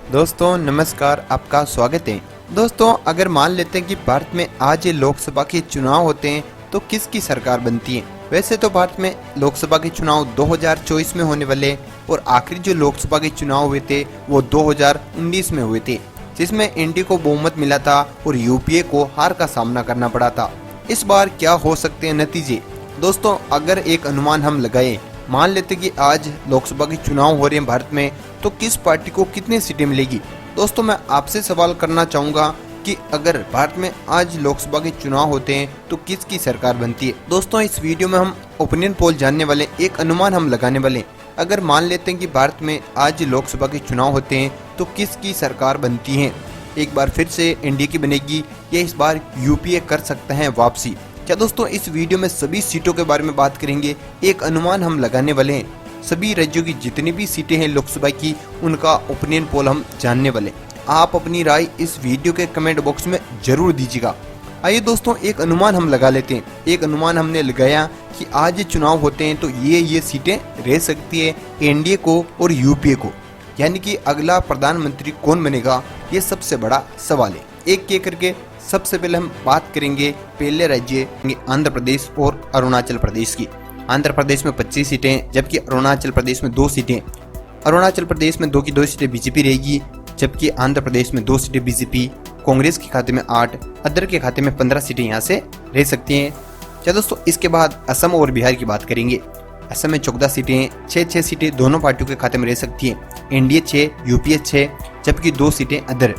दोस्तों नमस्कार, आपका स्वागत है। दोस्तों अगर मान लेते हैं कि भारत में आज ये लोकसभा के चुनाव होते हैं तो किसकी सरकार बनती है। वैसे तो भारत में लोकसभा के चुनाव 2024 में होने वाले और आखिरी जो लोकसभा के चुनाव हुए थे वो 2019 में हुए थे, जिसमें एनडीए को बहुमत मिला था और यूपीए को हार का सामना करना पड़ा था। इस बार क्या हो सकते हैं नतीजे। दोस्तों अगर एक अनुमान हम लगाए, मान लेते कि आज लोकसभा के चुनाव हो रहे हैं भारत में, तो किस पार्टी को कितनी सीटें मिलेगी। दोस्तों मैं आपसे सवाल करना चाहूंगा कि अगर भारत में आज लोकसभा के चुनाव होते हैं तो किसकी सरकार बनती है। दोस्तों इस वीडियो में हम ओपिनियन पोल जानने वाले, एक अनुमान हम लगाने वाले। अगर मान लेते हैं कि भारत में आज लोकसभा के चुनाव होते हैं तो किसकी सरकार बनती है। एक बार फिर से एनडीए की बनेगी या इस बार यूपीए कर सकते हैं वापसी। क्या दोस्तों इस वीडियो में सभी सीटों के बारे में बात करेंगे, एक अनुमान हम लगाने वाले हैं। सभी राज्यों की जितनी भी सीटें हैं लोकसभा की, उनका ओपिनियन पोल हम जानने वाले। आप अपनी राय इस वीडियो के कमेंट बॉक्स में जरूर दीजिएगा। आइए दोस्तों एक अनुमान हम लगा लेते हैं। एक अनुमान हमने लगाया कि आज ये चुनाव होते हैं तो ये सीटें रह सकती है एनडीए को और यूपीए को, यानी कि अगला प्रधानमंत्री कौन बनेगा, ये सबसे बड़ा सवाल है। एक करके सबसे पहले हम बात करेंगे पहले राज्य आंध्र प्रदेश और अरुणाचल प्रदेश की। आंध्र प्रदेश में 25 सीटें जबकि अरुणाचल प्रदेश में 2 सीटें। अरुणाचल प्रदेश में 2 की 2 सीटें बीजेपी रहेगी, जबकि आंध्र प्रदेश में 2 सीटें बीजेपी। कांग्रेस के खाते में 8, अदर के खाते में 15 सीटें यहाँ से रह सकती हैं। क्या दोस्तों इसके बाद असम और बिहार की बात करेंगे। असम में 14 सीटें, 6 सीटें दोनों पार्टियों के खाते में रह सकती हैं। एनडीए 6, यूपीए 6, जबकि 2 सीटें अदर।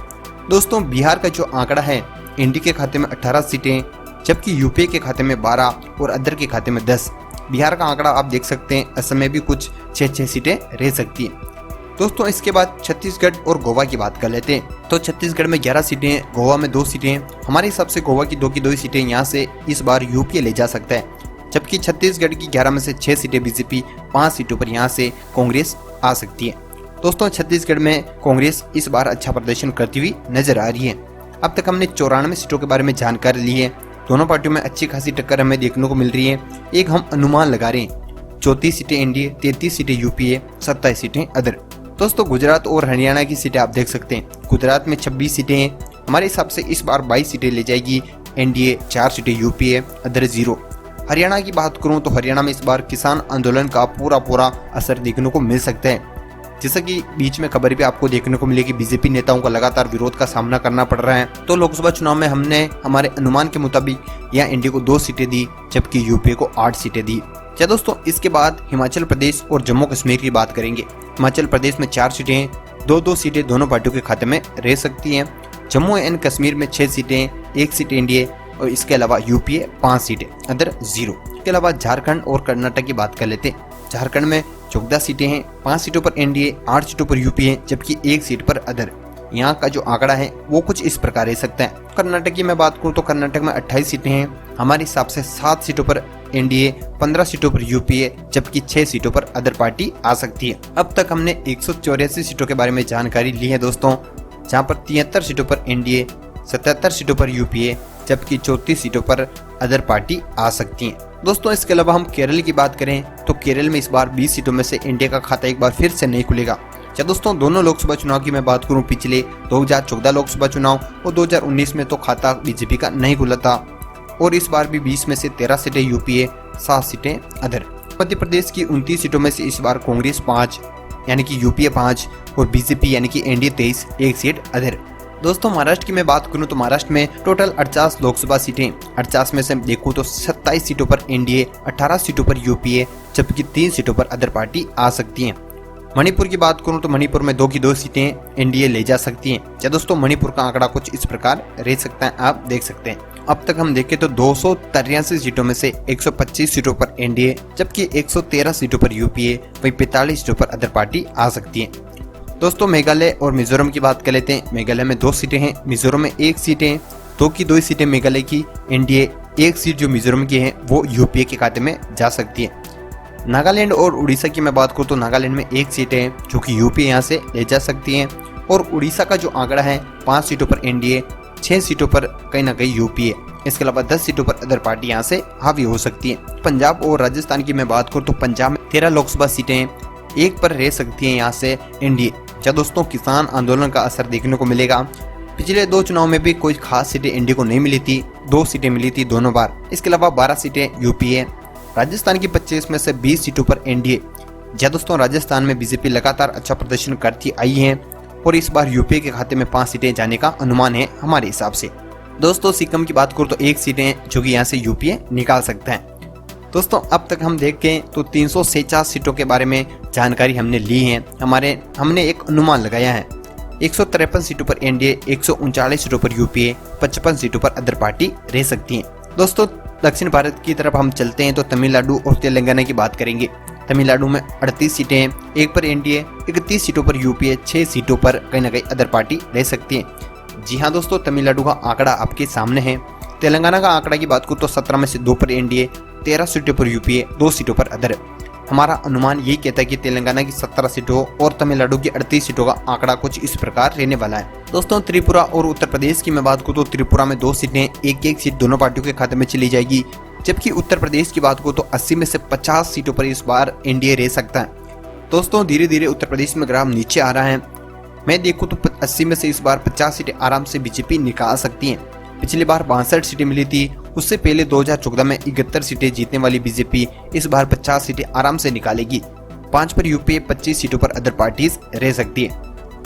दोस्तों बिहार का जो आंकड़ा है, एनडीए के खाते में 18 सीटें, जबकि यूपीए के खाते में 12 और अदर के खाते में 10। बिहार का आंकड़ा आप देख सकते हैं, असम में भी कुछ 6 सीटें रह सकती हैं। दोस्तों इसके बाद छत्तीसगढ़ और गोवा की बात कर लेते हैं। तो छत्तीसगढ़ में 11 सीटें, गोवा में 2 सीटें। हमारे हिसाब से गोवा की 2 की 2 सीटें यहाँ से इस बार यूपीए ले जा सकता है, जबकि छत्तीसगढ़ की 11 में से 6 सीटें बीजेपी, 5 सीटों पर यहाँ से कांग्रेस आ सकती है। दोस्तों छत्तीसगढ़ में कांग्रेस इस बार अच्छा प्रदर्शन करती हुई नजर आ रही है। अब तक हमने 94 सीटों के बारे में जानकारी ली है। दोनों पार्टियों में अच्छी खासी टक्कर हमें देखने को मिल रही है। एक हम अनुमान लगा रहे हैं, 34 सीटें एनडीए, 33 सीटें यूपीए, 27 सीटें अदर। दोस्तों गुजरात और हरियाणा की सीटें आप देख सकते हैं। गुजरात में 26 सीटें हैं, हमारे हिसाब से इस बार 22 सीटें ले जाएगी एनडीए, 4 सीटें यूपीए, अदर 0। हरियाणा की बात करूं तो हरियाणा में इस बार किसान आंदोलन का पूरा असर देखने को मिल सकता है। जैसा कि बीच में खबर भी आपको देखने को मिलेगी, बीजेपी नेताओं का लगातार विरोध का सामना करना पड़ रहा है। तो लोकसभा चुनाव में हमने हमारे अनुमान के मुताबिक यहाँ एनडीए को 2 सीटें दी, जबकि यूपीए को 8 सीटें दी। क्या दोस्तों इसके बाद हिमाचल प्रदेश और जम्मू कश्मीर की बात करेंगे। हिमाचल प्रदेश में 4 सीटें, 2 सीटें दोनों पार्टियों के खाते में रह सकती हैं। जम्मू एंड कश्मीर में 6 सीटें, 1 सीट एनडीए और इसके अलावा यूपीए 5 सीटें, अदर 0। इसके अलावा झारखंड और कर्नाटक की बात कर लेते हैं। झारखंड में 14 सीटें हैं, 5 सीटों पर एनडीए, 8 सीटों पर यूपीए, जबकि 1 सीट पर अदर। यहाँ का जो आंकड़ा है वो कुछ इस प्रकार रह सकता है। कर्नाटक की मैं बात करूँ तो कर्नाटक में 28 सीटें हैं, हमारे हिसाब से 7 सीटों पर एनडीए, 15 सीटों पर यूपीए, जबकि 6 सीटों पर अदर पार्टी आ सकती है। अब तक हमने 184 सीटों के बारे में जानकारी ली है दोस्तों, जहाँ पर 73 सीटों पर एनडीए, 77 सीटों पर यूपीए, जबकि 34 सीटों पर अदर पार्टी आ सकती हैं। दोस्तों इसके अलावा हम केरल की बात करें तो केरल में इस बार 20 सीटों में से एनडीए का खाता एक बार फिर से नहीं खुलेगा। क्या दोस्तों दोनों लोकसभा चुनाव की मैं बात करूं, पिछले 2014 लोकसभा चुनाव और 2019 में तो खाता बीजेपी का नहीं खुला था, और इस बार भी 20 में से 13 सीटें यूपीए, 7 सीटें अदर। मध्य प्रदेश की 29 सीटों में से इस बार कांग्रेस 5 यानी कि यूपीए 5 और बीजेपी यानी कि एनडीए 23, 1 सीट अदर। दोस्तों महाराष्ट्र की मैं बात करूं तो महाराष्ट्र में टोटल 48 लोकसभा सीटें, 48 में से देखूं तो 27 सीटों पर एनडीए, 18 सीटों पर यूपीए, जबकि 3 सीटों पर अदर पार्टी आ सकती हैं। मणिपुर की बात करूं तो मणिपुर में 2 की 2 सीटें एनडीए ले जा सकती हैं। क्या दोस्तों मणिपुर का आंकड़ा कुछ इस प्रकार रह सकता है, आप देख सकते हैं। अब तक हम देखें तो 283 सीटों में से 125 सीटों पर एनडीए, जबकि 113 सीटों पर यूपीए, वहीं 45 सीटों पर अदर पार्टी आ सकती है। दोस्तों मेघालय और मिजोरम की बात कर लेते हैं। मेघालय में 2 सीटें हैं, मिजोरम में 1 सीट है, 2 की 2 सीटें मेघालय की एनडीए, 1 सीट जो मिजोरम की है वो यूपीए के खाते में जा सकती है। नागालैंड और उड़ीसा की मैं बात करूँ तो नागालैंड में 1 सीट है जो कि यूपीए यहाँ से ले जा सकती है, और उड़ीसा का जो आंकड़ा है 5 सीटों पर एनडीए, 6 सीटों पर कहीं ना कहीं यूपीए, इसके अलावा 10 सीटों पर अदर पार्टी यहाँ से हावी हो सकती है। पंजाब और राजस्थान की मैं बात करूँ तो पंजाब में 13 लोकसभा सीटें 1 पर रह सकती हैं यहाँ से एनडीए, क्या दोस्तों किसान आंदोलन का असर देखने को मिलेगा? पिछले 2 चुनाव में भी कोई खास सीटें एनडीए को नहीं मिली थी, 2 सीटें मिली थी दोनों बार। इसके अलावा 12 सीटें यूपीए, राजस्थान की 25 में से 20 सीटों पर एनडीए। जी दोस्तों, राजस्थान में बीजेपी लगातार अच्छा प्रदर्शन करती आई है और इस बार यूपीए के खाते में 5 सीटें जाने का अनुमान है हमारे हिसाब से। दोस्तों सिक्किम की बात करूँ तो 1 सीटें जो कि यहाँ से यूपीए निकाल सकते हैं। दोस्तों अब तक हम देखें तो 346 सीटों के बारे में जानकारी हमने ली है। हमने एक अनुमान लगाया है। 153 सीटों पर एनडीए, 139 सीटों पर यूपीए, 55 सीटों पर अदर पार्टी रह सकती हैं। दोस्तों दक्षिण भारत की तरफ हम चलते हैं तो तमिलनाडु और तेलंगाना की बात करेंगे। तमिलनाडु में 38 सीटें हैं, 1 पर एनडीए, 31 सीटों पर यूपीए, 6 सीटों पर कहीं ना कहीं अदर पार्टी रह सकती है। जी हाँ दोस्तों, तमिलनाडु का आंकड़ा आपके सामने है। तेलंगाना का आंकड़ा की बात करूँ तो 17 में से 2 पर एनडीए, 13 सीटों पर यूपीए, 2 सीटों पर अदर। हमारा अनुमान यही कहता है कि तेलंगाना की 17 सीटों और तमिलनाडु की 38 सीटों का आंकड़ा कुछ इस प्रकार रहने वाला है। दोस्तों त्रिपुरा और उत्तर प्रदेश की मैं बात करूँ तो त्रिपुरा में 2 सीटें, एक सीट दोनों पार्टियों के खाते में चली जाएगी। जबकि उत्तर प्रदेश की बात करूँ तो 80 में से 50 सीटों पर इस बार एनडीए रह सकता है। दोस्तों धीरे धीरे उत्तर प्रदेश में ग्राफ नीचे आ रहा है। मैं देखूँ तो 80 में से इस बार 50 सीटें आराम से बीजेपी निकाल सकती है। पिछली बार 62 सीटें मिली थी, उससे पहले 2014 में 71 सीटें जीतने वाली बीजेपी इस बार 50 सीटें आराम से निकालेगी। 5 पर यूपीए, 25 सीटों पर अदर पार्टीज रह सकती है।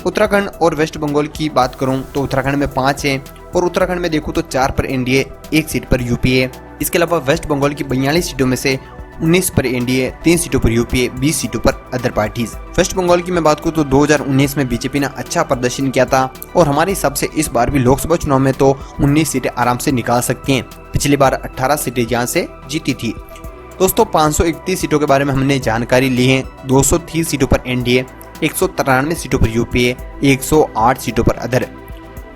उत्तराखंड और वेस्ट बंगाल की बात करूं तो उत्तराखंड में 5 है और उत्तराखंड में देखूं तो 4 पर एनडीए, 1 सीट पर यूपीए। इसके अलावा वेस्ट बंगाल की 42 सीटों में से 19 पर एनडीए, 3 सीटों पर यूपीए, 20 सीटों पर अदर पार्टीज। वेस्ट बंगाल की मैं बात करूं तो 2019 में बीजेपी ने अच्छा प्रदर्शन किया था और हमारे हिसाब से इस बार भी लोकसभा चुनाव में तो 19 सीटें आराम से निकाल सकती हैं। पिछली बार 18 सीटें यहाँ से जीती थी। दोस्तों 531 सीटों के बारे में हमने जानकारी ली है। 230 सीटों पर एनडीए, 193 सीटों पर यूपीए, 108 सीटों पर अदर।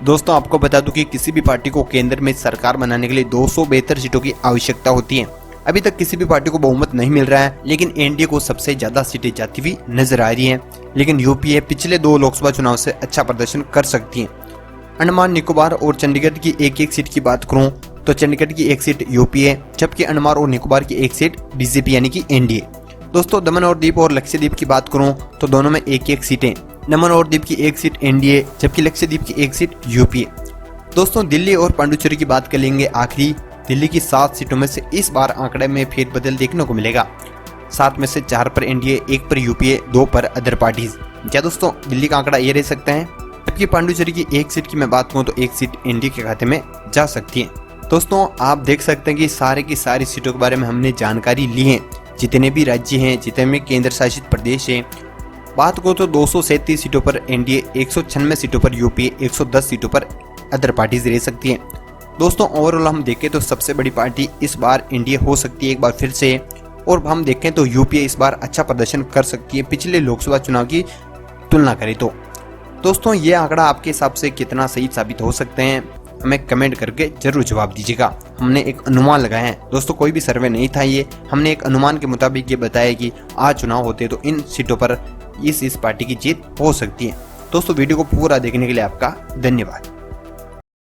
दोस्तों आपको बता दूं कि किसी भी पार्टी को केंद्र में सरकार बनाने के लिए 272 सीटों की आवश्यकता होती है। अभी तक किसी भी पार्टी को बहुमत नहीं मिल रहा है, लेकिन एनडीए को सबसे ज्यादा सीटें जाती हुई नजर आ रही हैं। लेकिन यूपीए पिछले 2 लोकसभा चुनाव से अच्छा प्रदर्शन कर सकती है। अंडमान निकोबार और चंडीगढ़ की एक सीट की बात करूं तो चंडीगढ़ की 1 सीट यूपीए, जबकि अंडमान और निकोबार की 1 सीट बीजेपी यानी कि एनडीए। दोस्तों दमन और दीप और लक्षद्वीप की बात करूं तो दोनों में 1 सीटें। दमन और दीप की 1 सीट एनडीए, जबकि लक्षद्वीप की 1 सीट यूपीए। दोस्तों दिल्ली और पांडुचेरी की बात कर लेंगे आखिरी। दिल्ली की 7 सीटों में से इस बार आंकड़े में फेरबदल देखने को मिलेगा। 7 में से 4 पर एनडीए, 1 पर यूपीए, 2 पर अदर पार्टीज। क्या दोस्तों दिल्ली का आंकड़ा ये रह सकता है। जबकि पांडुचेरी की 1 सीट की मैं बात करूं तो 1 सीट एनडीए के खाते में जा सकती है। दोस्तों आप देख सकते हैं कि सारे की सारी सीटों के बारे में हमने जानकारी ली है। जितने भी राज्य हैं, जितने भी केंद्र शासित प्रदेश हैं, बात करो तो 237 सीटों पर एनडीए, 196 सीटों पर यूपीए, 110 सीटों पर अदर पार्टीज रह सकती हैं। दोस्तों ओवरऑल हम देखें तो सबसे बड़ी पार्टी इस बार एनडीए हो सकती है एक बार फिर से, और हम देखें तो यूपीए इस बार अच्छा प्रदर्शन कर सकती है पिछले लोकसभा चुनाव की तुलना करें तो। दोस्तों ये आंकड़ा आपके हिसाब से कितना सही साबित हो सकते हैं, हमें कमेंट करके जरूर जवाब दीजिएगा। हमने एक अनुमान लगाया है दोस्तों, कोई भी सर्वे नहीं था ये, हमने एक अनुमान के मुताबिक ये बताया कि आज चुनाव होते तो इन सीटों पर इस पार्टी की जीत हो सकती है। दोस्तों वीडियो को पूरा देखने के लिए आपका धन्यवाद।